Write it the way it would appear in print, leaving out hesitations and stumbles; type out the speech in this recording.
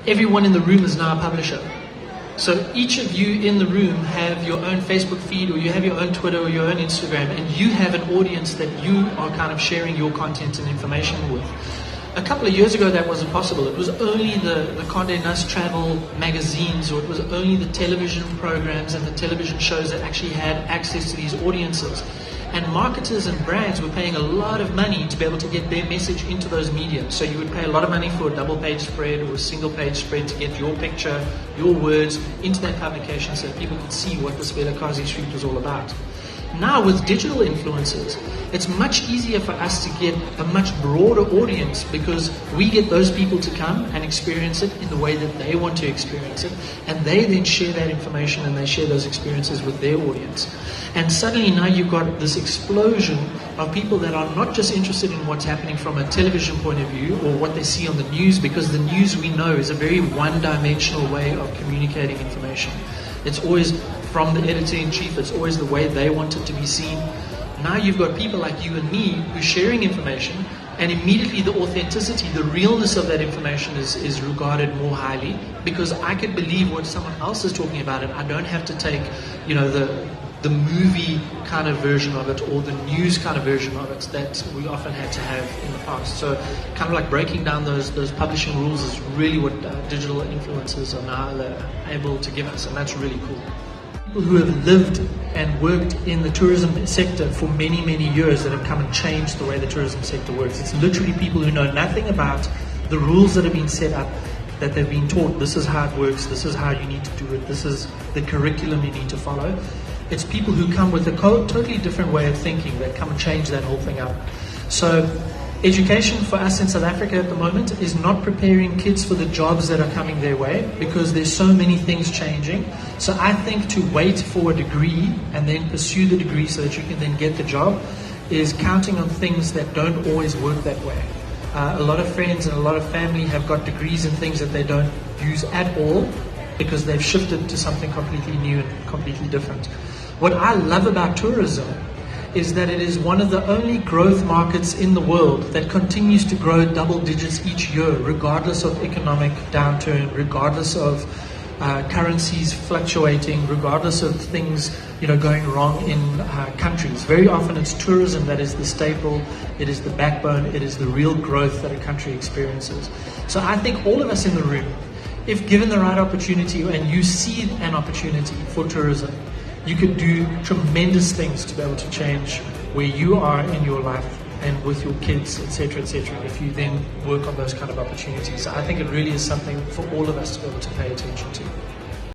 everyone in the room is now a publisher. So each of you in the room have your own Facebook feed, or you have your own Twitter or your own Instagram, and you have an audience that you are kind of sharing your content and information with. A couple of years ago that wasn't possible. It was only the Condé Nast travel magazines, or it was only the television programs and the television shows that actually had access to these audiences. And marketers and brands were paying a lot of money to be able to get their message into those mediums. So you would pay a lot of money for a double-page spread or a single-page spread to get your picture, your words into that publication so that people could see what this Velakazi Street was all about. Now with digital influencers, it's much easier for us to get a much broader audience because we get those people to come and experience it in the way that they want to experience it, and they then share that information and they share those experiences with their audience. And suddenly now you've got this explosion of people that are not just interested in what's happening from a television point of view or what they see on the news, because the news, we know, is a very one-dimensional way of communicating information. It's always from the editor-in-chief, it's always the way they want it to be seen. Now you've got people like you and me who's sharing information, and immediately the authenticity, the realness of that information is regarded more highly, because I can believe what someone else is talking about, and I don't have to take, the movie kind of version of it or the news kind of version of it that we often had to have in the past. So kind of like breaking down those publishing rules is really what digital influencers are now able to give us, and that's really cool. People who have lived and worked in the tourism sector for many, many years that have come and changed the way the tourism sector works. It's literally people who know nothing about the rules that have been set up, that they've been taught, this is how it works, this is how you need to do it, this is the curriculum you need to follow. It's people who come with a totally different way of thinking that come and change that whole thing up. So education for us in South Africa at the moment is not preparing kids for the jobs that are coming their way, because there's so many things changing. So I think to wait for a degree and then pursue the degree so that you can then get the job is counting on things that don't always work that way. A lot of friends and a lot of family have got degrees in things that they don't use at all because they've shifted to something completely new and completely different. What I love about tourism is that it is one of the only growth markets in the world that continues to grow double digits each year, regardless of economic downturn, regardless of currencies fluctuating, regardless of things going wrong in countries. Very often it's tourism that is the staple, it is the backbone, it is the real growth that a country experiences. So I think all of us in the room, if given the right opportunity and you see an opportunity for tourism, you could do tremendous things to be able to change where you are in your life and with your kids, etc., if you then work on those kind of opportunities. I think it really is something for all of us to be able to pay attention to.